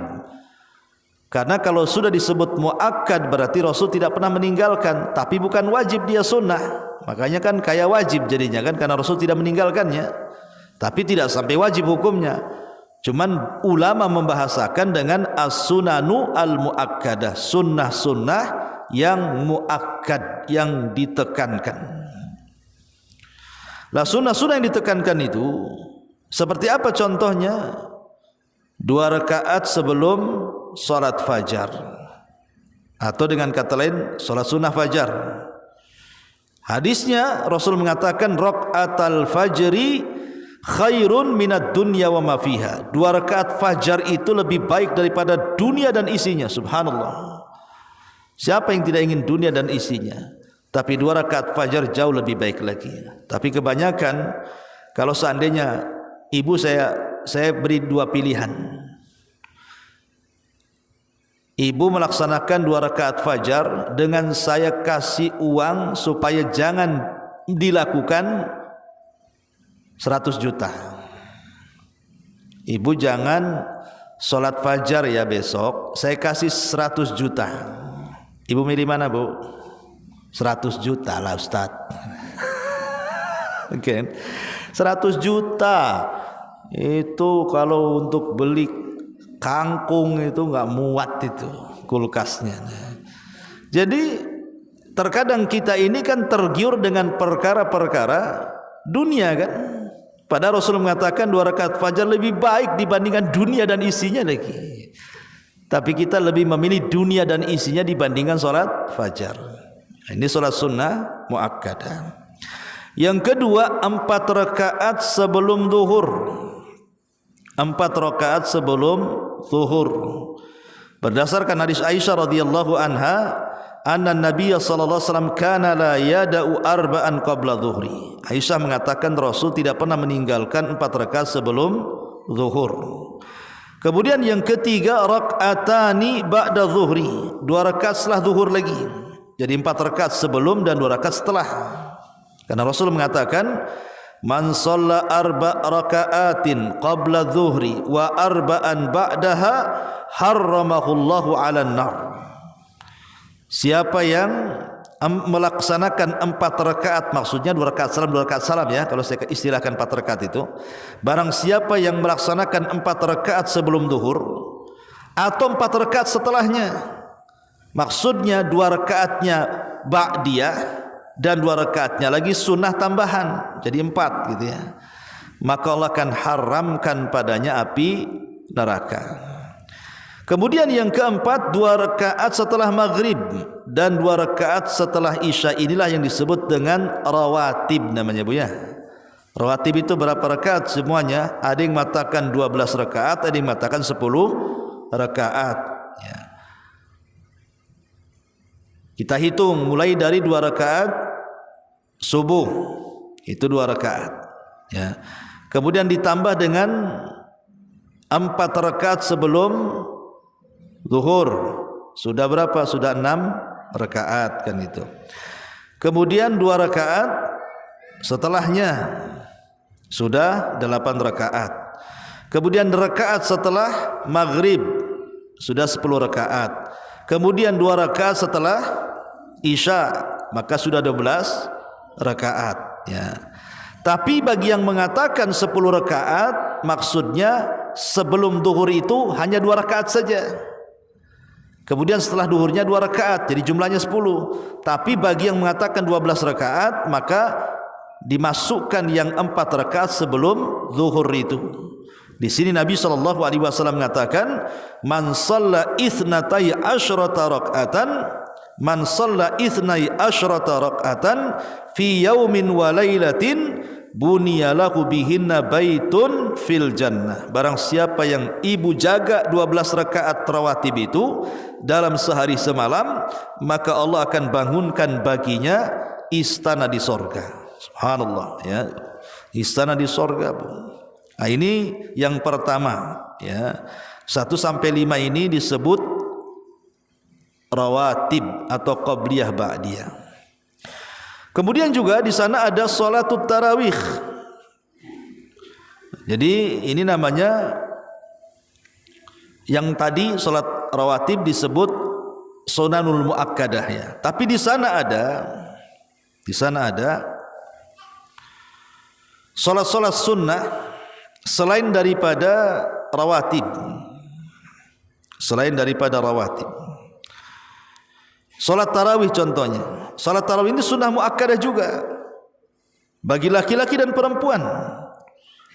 Karena kalau sudah disebut muakkad berarti Rasul tidak pernah meninggalkan, tapi bukan wajib, dia sunnah. Makanya kan kayak wajib jadinya kan, karena Rasul tidak meninggalkannya. Tapi tidak sampai wajib hukumnya. Cuman ulama membahasakan dengan as-sunanu al-muakkadah, sunnah-sunnah yang muakkad, yang ditekankan. Lah sunnah-sunnah yang ditekankan itu seperti apa contohnya? 2 rakaat sebelum salat fajar, atau dengan kata lain salat sunnah fajar. Hadisnya Rasul mengatakan raqatal fajri khairun minad dunya wa ma fiha. 2 rakaat fajar itu lebih baik daripada dunia dan isinya. Subhanallah. Siapa yang tidak ingin dunia dan isinya? Tapi 2 rakaat fajar jauh lebih baik lagi. Tapi kebanyakan kalau seandainya ibu saya beri 2 pilihan. Ibu melaksanakan 2 rakaat fajar dengan saya kasih uang supaya jangan dilakukan 100 juta. Ibu jangan sholat fajar ya besok, saya kasih 100 juta. Ibu milih mana, Bu? 100 juta lah, Ustaz. Oke. 100 juta itu kalau untuk beli kangkung itu nggak muat itu kulkasnya. Jadi terkadang kita ini kan tergiur dengan perkara-perkara dunia kan. Padahal Rasul mengatakan 2 rakaat fajar lebih baik dibandingkan dunia dan isinya lagi. Tapi kita lebih memilih dunia dan isinya dibandingkan sholat fajar. Ini sholat sunnah muakkadah. Yang kedua 4 rakaat sebelum zuhur. 4 rakaat sebelum zuhur. Berdasarkan hadis Aisyah radhiyallahu anha, anna Nabiy sallallahu alaihi wasallam kana la yada'u arba'an qabla zuhri. Aisyah mengatakan Rasul tidak pernah meninggalkan 4 rakaat sebelum zuhur. Kemudian yang ketiga rakaatani ba'da zuhri. 2 rakaat setelah zuhur lagi. Jadi 4 rakaat sebelum dan 2 rakaat setelah. Karena Rasul mengatakan man shalla 4 rakaatin qabla dhuhri wa 4 ba'daha harramahullahu 'alan nar. Siapa yang melaksanakan 4 rakaat, maksudnya 2 rakaat salam ya, kalau saya istilahkan 4 rakaat itu, barang siapa yang melaksanakan 4 rakaat sebelum zuhur atau 4 rakaat setelahnya, maksudnya 2 rakaatnya ba'diyah dan 2 rakaatnya lagi sunnah tambahan, jadi 4 gitu ya, maka Allah akan haramkan padanya api neraka. Kemudian yang keempat 2 rakaat setelah maghrib dan 2 rakaat setelah isya, inilah yang disebut dengan rawatib namanya, Bu ya. Rawatib itu berapa rakaat semuanya? Ada yang mengatakan 12 rakaat, ada yang mengatakan 10 rakaat ya. Kita hitung mulai dari 2 rakaat subuh, itu 2 rakaat ya. Kemudian ditambah dengan 4 rakaat sebelum zuhur, sudah berapa? Sudah 6 rakaat kan itu. Kemudian 2 rakaat setelahnya sudah 8 rakaat. Kemudian rakaat setelah maghrib sudah 10 rakaat. Kemudian 2 rakaat setelah isya, maka sudah 12 rakaat ya. Tapi bagi yang mengatakan 10 rakaat, maksudnya sebelum zuhur itu hanya 2 rakaat saja. Kemudian setelah zuhurnya 2 rakaat, jadi jumlahnya 10. Tapi bagi yang mengatakan 12 rakaat, maka dimasukkan yang 4 rakaat sebelum zuhur itu. Di sini Nabi SAW mengatakan man shalla itsnatai asyrata rakaatan, man shalla itsnai asyrata rakaatan fi yaumin wa lailatin buniya lahu bihinna baitun fil jannah. Barang siapa yang ibu jaga 12 rakaat rawatib itu dalam sehari semalam, maka Allah akan bangunkan baginya istana di sorga. Subhanallah ya, istana di sorga, Bu. Nah, ini yang pertama ya. 1 sampai 5 ini disebut rawatib atau qabliyah ba'diyah. Kemudian juga di sana ada salatut tarawih. Jadi ini namanya, yang tadi salat rawatib disebut sunanul muakkadah ya. Tapi di sana ada salat-salat sunnah selain daripada rawatib. Salat tarawih contohnya. Salat tarawih ini sunnah muakkadah juga bagi laki-laki dan perempuan.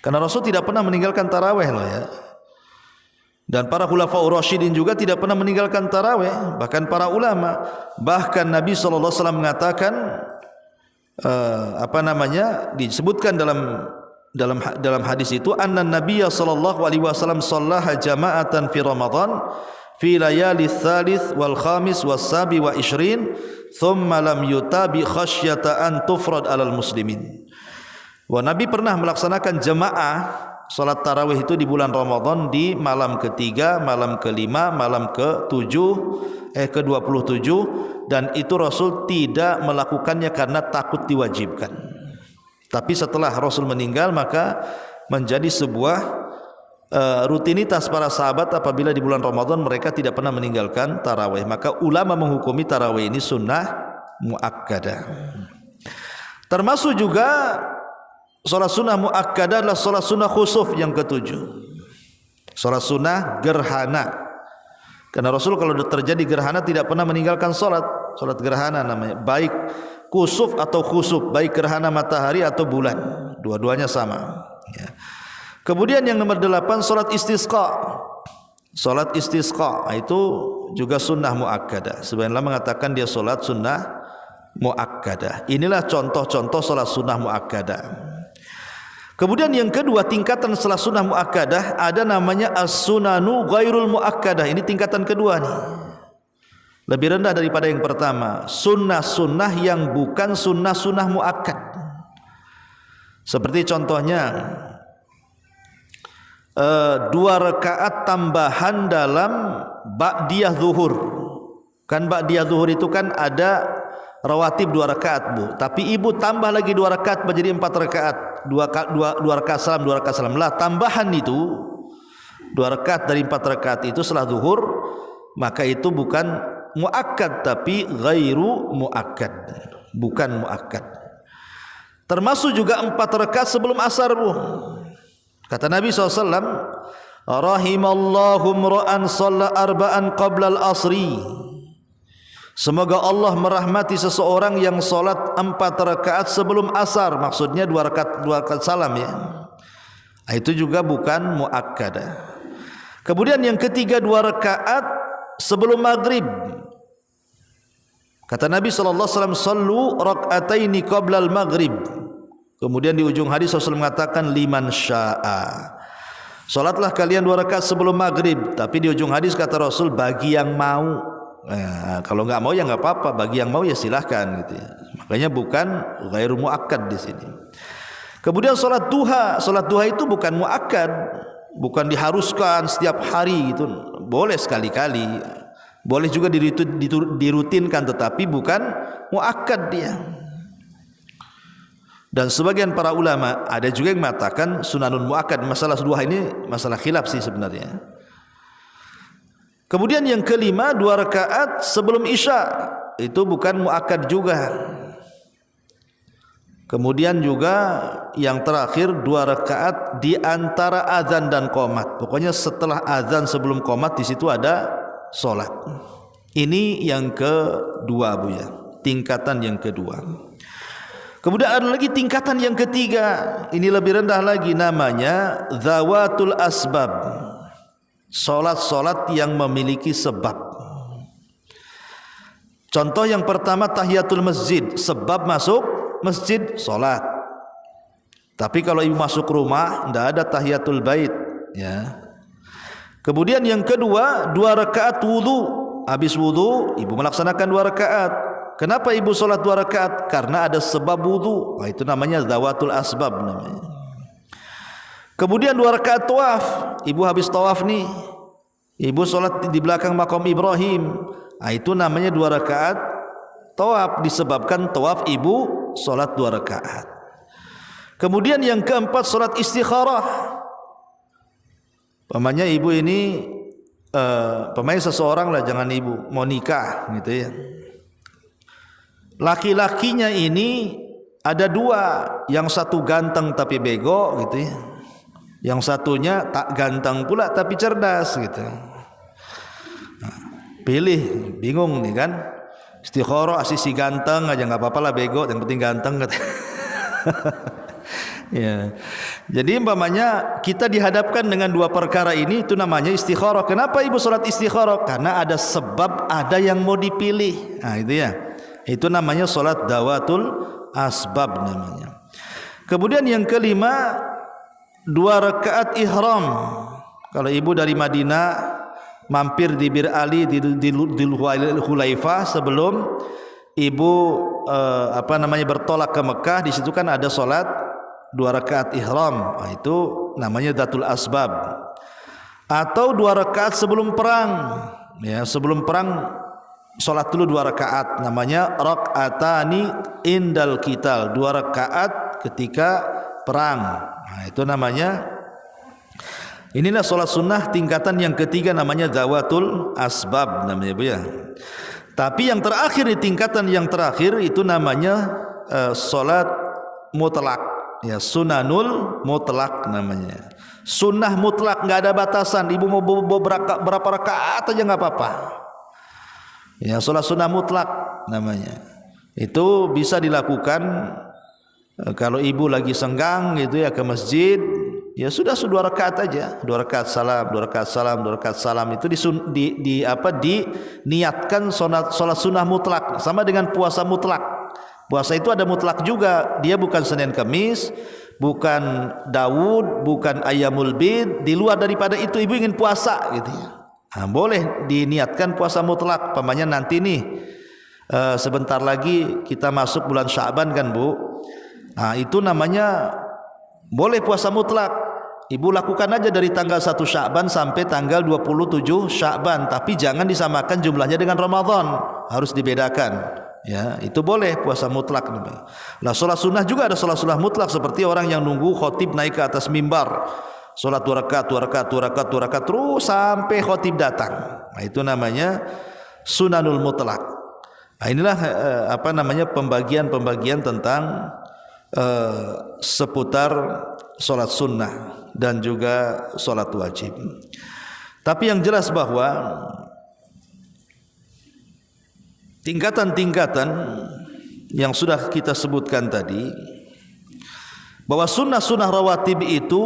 Karena Rasul tidak pernah meninggalkan tarawih loh ya. Dan para khulafaur rasyidin juga tidak pernah meninggalkan tarawih. Bahkan para ulama, bahkan Nabi SAW mengatakan disebutkan dalam hadis itu, anna Nabiya sallallahu alaihi wasallam shallaha jama'atan fi Ramadan fi layali tsalits wal khamis was sabi wa ishrin thumma lam yutabi khasyata an tufrad alal muslimin. Nabi pernah melaksanakan jemaah salat tarawih itu di bulan Ramadan di malam ketiga, malam kelima, malam ke-27 dan itu Rasul tidak melakukannya karena takut diwajibkan. Tapi setelah Rasul meninggal maka menjadi sebuah rutinitas para sahabat apabila di bulan Ramadan mereka tidak pernah meninggalkan tarawih. Maka ulama menghukumi tarawih ini sunnah muakkadah. Termasuk juga salat sunnah muakkadah adalah salat sunnah khusuf yang ketujuh. Salat sunnah gerhana. Karena Rasul kalau terjadi gerhana tidak pernah meninggalkan salat gerhana namanya. Baik kusuf atau khusuf, baik gerhana matahari atau bulan, dua-duanya sama. Ya. Kemudian yang nomor 8 salat istisqa. Salat istisqa itu juga sunnah muakkadah. Sebenarnya mengatakan dia salat sunnah muakkadah. Inilah contoh-contoh salat sunnah muakkadah. Kemudian yang kedua tingkatan salat sunnah muakkadah ada namanya as-sunanu ghairul muakkadah. Ini tingkatan kedua nih. Lebih rendah daripada yang pertama. Sunnah-sunnah yang bukan sunnah-sunnah muakkad. Seperti contohnya 2 rakaat tambahan dalam ba'diyah zuhur. Kan ba'diyah zuhur itu kan ada rawatib 2 rakaat Bu. Tapi ibu tambah lagi 2 rakaat menjadi 4 rakaat. 2 rakaat salam lah, tambahan itu 2 rakaat dari 4 rakaat itu setelah zuhur, maka itu bukan muakkad tapi ghairu muakkad, bukan muakkad. Termasuk juga 4 rakaat sebelum asar Bu. Kata Nabi SAW, rahimallahu mra'an shalla arba'an qabla al-asri. Semoga Allah merahmati seseorang yang solat 4 rakaat sebelum asar. Maksudnya 2 rakaat salam ya. Itu juga bukan muakkadah. Kemudian yang ketiga 2 rakaat sebelum maghrib. Kata Nabi SAW, sallu rak'ataini qabla al-maghrib. Kemudian di ujung hadis Rasul mengatakan liman sya'a. Salatlah kalian 2 rakaat sebelum maghrib. Tapi di ujung hadis kata Rasul bagi yang mau. Kalau enggak mau ya enggak apa-apa, bagi yang mau ya silahkan gitu ya. Makanya bukan ghairu muakkad di sini. Kemudian salat duha itu bukan muakkad, bukan diharuskan setiap hari gitu. Boleh sekali-kali. Boleh juga dirutinkan tetapi bukan muakkad dia. Dan sebagian para ulama ada juga yang mengatakan sunanun muakkad. Masalah duha ini masalah khilaf sih sebenarnya. Kemudian yang kelima 2 rakaat sebelum isya, itu bukan muakkad juga. Kemudian juga yang terakhir 2 rakaat di antara azan dan qomat. Pokoknya setelah azan sebelum qomat di situ ada salat. Ini yang kedua Bu ya, tingkatan yang kedua. Kemudian ada lagi tingkatan yang ketiga. Ini lebih rendah lagi, namanya zawatul asbab. Solat-solat yang memiliki sebab. Contoh yang pertama tahiyatul masjid, sebab masuk masjid solat. Tapi kalau ibu masuk rumah tidak ada tahiyatul bait ya. Kemudian yang kedua 2 rakaat wudu. Habis wudu ibu melaksanakan 2 rakaat. Kenapa ibu solat 2 rakaat? Karena ada sebab wudu. Itu namanya zawatul asbab namanya. Kemudian 2 rakaat tawaf. Ibu habis tawaf nih, ibu solat di belakang makam Ibrahim. Itu namanya 2 rakaat tawaf, disebabkan tawaf ibu solat 2 rakaat. Kemudian yang keempat solat istikharah. Pamannya ibu ini pemain seseorang lah, jangan ibu mau nikah gitu ya. Laki-lakinya ini ada 2, yang satu ganteng tapi bego gitu ya. Yang satunya tak ganteng pula tapi cerdas gitu. Pilih, bingung nih kan. Istikharah si ganteng aja nggak apa-apa lah bego, yang penting ganteng. Ya. Jadi umpamanya kita dihadapkan dengan dua perkara ini, itu namanya istikharah. Kenapa ibu sholat istikharah? Karena ada sebab, ada yang mau dipilih. Nah itu ya. Itu namanya sholat dawatul asbab namanya. Kemudian yang kelima, 2 rakaat ihram. Kalau ibu dari Madinah mampir di Bir Ali di Hulaifah sebelum ibu bertolak ke Mekah, di situ kan ada sholat 2 rakaat ihram. Nah, itu namanya datul asbab. Atau 2 rakaat sebelum perang. Ya, sebelum perang sholat dulu 2 rakaat, namanya rakaatani indal qital, 2 rakaat ketika perang. Nah, itu namanya, inilah sholat sunnah tingkatan yang ketiga, namanya dawatul asbab namanya Bu ya. Tapi yang terakhir, di tingkatan yang terakhir itu namanya sholat mutlak ya, sunanul mutlak namanya. Sunnah mutlak, nggak ada batasan. Ibu mau berapa rakaat aja nggak apa-apa. Ya, sholat sunnah mutlak namanya. Itu bisa dilakukan kalau ibu lagi senggang gitu ya ke masjid, ya sudah 2 rakaat aja, 2 rakaat salam, 2 rakaat salam, 2 rakaat salam. Itu diniatkan sholat sunnah mutlak, sama dengan puasa mutlak. Puasa itu ada mutlak juga, dia bukan Senin Kamis, bukan Daud, bukan Ayyamul Bid. Di luar daripada itu ibu ingin puasa gitu ya, nah, boleh diniatkan puasa mutlak. Pamannya nanti nih sebentar lagi kita masuk bulan Sya'ban kan Bu. Nah, itu namanya boleh puasa mutlak. Ibu lakukan aja dari tanggal 1 Sya'ban sampai tanggal 27 Sya'ban, tapi jangan disamakan jumlahnya dengan Ramadan, harus dibedakan. Ya, itu boleh puasa mutlak. Nah, sholat sunnah juga ada sholat sunnah mutlak, seperti orang yang nunggu khotib naik ke atas mimbar, sholat 2 rakaat, 2 rakaat, 2 rakaat, 2 rakaat terus sampai khotib datang. Nah, itu namanya sunanul mutlak. Nah, inilah pembagian tentang seputar sholat sunnah dan juga sholat wajib. Tapi yang jelas bahwa tingkatan-tingkatan yang sudah kita sebutkan tadi, bahwa sunnah-sunnah rawatib itu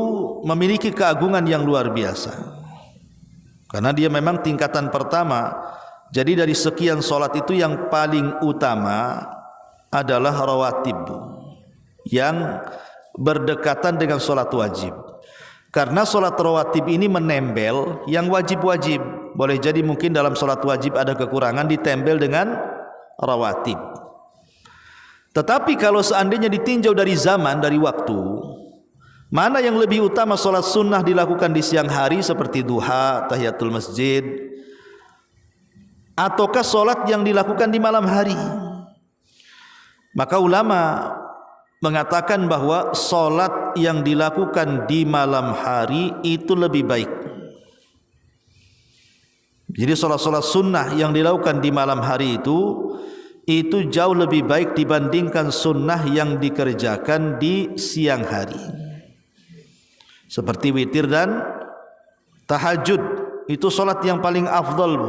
memiliki keagungan yang luar biasa, karena dia memang tingkatan pertama. Jadi dari sekian sholat itu yang paling utama adalah rawatib, yang berdekatan dengan sholat wajib. Karena sholat rawatib ini menempel yang wajib-wajib. Boleh jadi mungkin dalam sholat wajib ada kekurangan, ditempel dengan rawatib. Tetapi kalau seandainya ditinjau dari zaman, dari waktu, mana yang lebih utama, sholat sunnah dilakukan di siang hari seperti duha, tahiyatul masjid, ataukah sholat yang dilakukan di malam hari? Maka ulama mengatakan bahwa sholat yang dilakukan di malam hari itu lebih baik. Jadi sholat-sholat sunnah yang dilakukan di malam hari itu jauh lebih baik dibandingkan sunnah yang dikerjakan di siang hari. Seperti witir dan tahajud, itu sholat yang paling afdal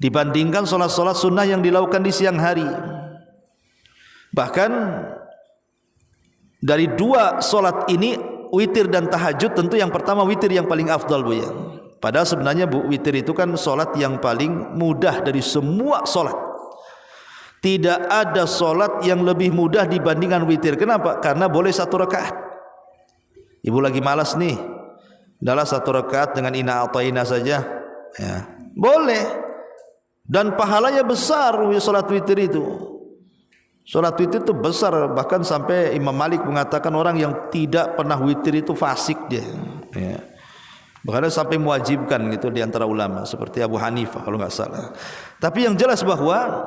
dibandingkan sholat-sholat sunnah yang dilakukan di siang hari. Bahkan dari 2 sholat ini, witir dan tahajud, tentu yang pertama witir yang paling afdal Bu ya. Padahal sebenarnya Bu, witir itu kan sholat yang paling mudah dari semua sholat. Tidak ada sholat yang lebih mudah dibandingkan witir. Kenapa? Karena boleh 1 rakaat. Ibu lagi malas nih, adalah 1 rakaat dengan inna a'tayna saja ya, boleh. Dan pahalanya besar sholat witir itu. Sholat witir itu besar, bahkan sampai Imam Malik mengatakan orang yang tidak pernah witir itu fasik dia ya. Bahkan sampai mewajibkan gitu di antara ulama, seperti Abu Hanifah kalau nggak salah. Tapi yang jelas bahwa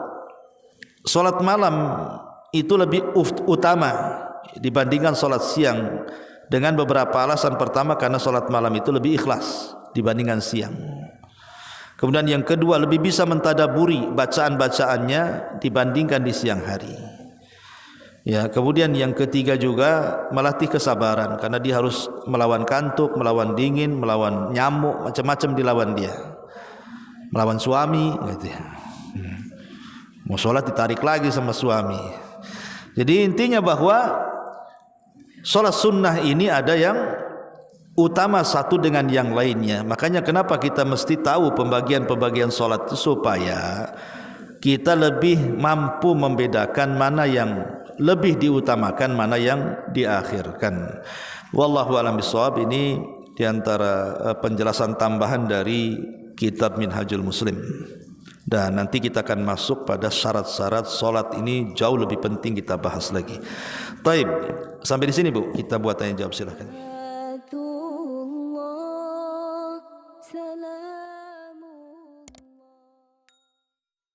sholat malam itu lebih utama dibandingkan sholat siang, dengan beberapa alasan. Pertama, karena sholat malam itu lebih ikhlas dibandingkan siang. Kemudian yang kedua, lebih bisa mentadaburi bacaan-bacaannya dibandingkan di siang hari. Ya, kemudian yang ketiga juga melatih kesabaran, karena dia harus melawan kantuk, melawan dingin, melawan nyamuk, macam-macam dilawan dia. Melawan suami gitu ya. Mau sholat ditarik lagi sama suami. Jadi intinya bahwa Salat sunnah ini ada yang utama satu dengan yang lainnya. Makanya kenapa kita mesti tahu pembagian-pembagian salat itu, supaya kita lebih mampu membedakan mana yang lebih diutamakan, mana yang diakhirkan. Wallahu a'lam bishawab. Ini diantara penjelasan tambahan dari kitab Minhajul Muslim. Dan nanti kita akan masuk pada syarat-syarat solat. Ini jauh lebih penting kita bahas lagi. Taib, sampai di sini Bu, kita buat tanya jawab, silahkan.